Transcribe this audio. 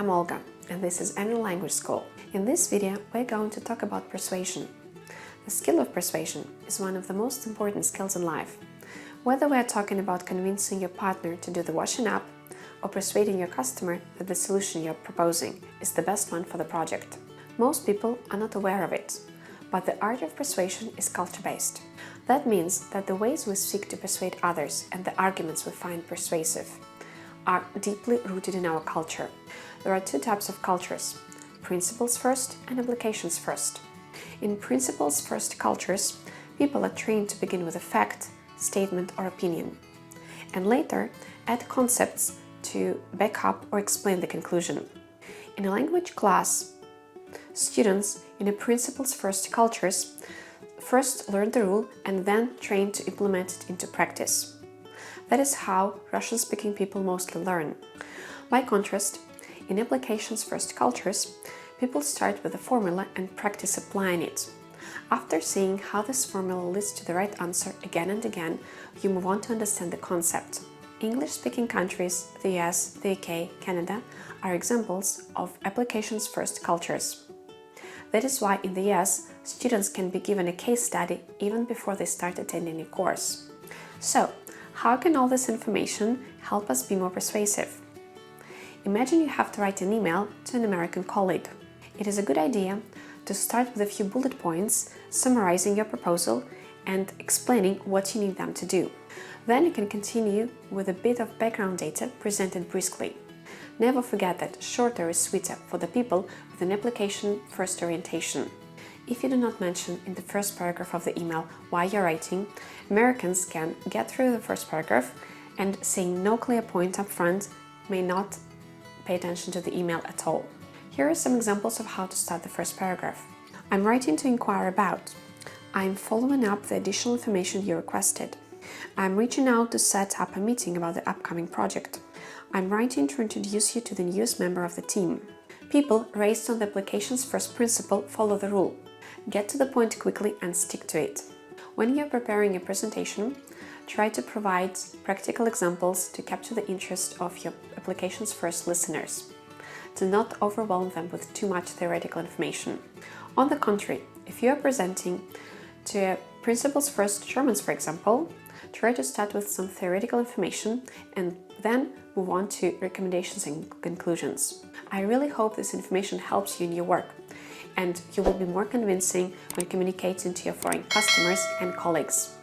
I'm Olga, and this is EnRu Language School. In this video, we're going to talk about persuasion. The skill of persuasion is one of the most important skills in life. Whether we're talking about convincing your partner to do the washing up or persuading your customer that the solution you're proposing is the best one for the project. Most people are not aware of it, but the art of persuasion is culture-based. That means that the ways we seek to persuade others and the arguments we find persuasive are deeply rooted in our culture. There are two types of cultures: principles first and applications first. In principles first cultures, people are trained to begin with a fact, statement or opinion, and later add concepts to back up or explain the conclusion. In a language class, students in a principles first cultures first learn the rule and then train to implement it into practice. That is how Russian-speaking people mostly learn. By contrast, in applications first cultures, people start with a formula and practice applying it. After seeing how this formula leads to the right answer again and again, you move on to understand the concept. English-speaking countries, the US, the UK, Canada, are examples of applications first cultures. That is why in the US, students can be given a case study even before they start attending a course. So, how can all this information help us be more persuasive? Imagine you have to write an email to an American colleague. It is a good idea to start with a few bullet points, summarizing your proposal and explaining what you need them to do. Then you can continue with a bit of background data presented briskly. Never forget that shorter is sweeter for the people with an application-first orientation. If you do not mention in the first paragraph of the email why you're writing, Americans can get through the first paragraph and, saying no clear point up front, may not pay attention to the email at all. Here are some examples of how to start the first paragraph. I'm writing to inquire about. I'm following up the additional information you requested. I'm reaching out to set up a meeting about the upcoming project. I'm writing to introduce you to the newest member of the team. People raised on the application's first principle follow the rule. Get to the point quickly and stick to it. When you're preparing a presentation, try to provide practical examples to capture the interest of your application's first listeners. Do not overwhelm them with too much theoretical information. On the contrary, if you are presenting to principles first Germans, for example, try to start with some theoretical information and then move on to recommendations and conclusions. I really hope this information helps you in your work, and you will be more convincing when communicating to your foreign customers and colleagues.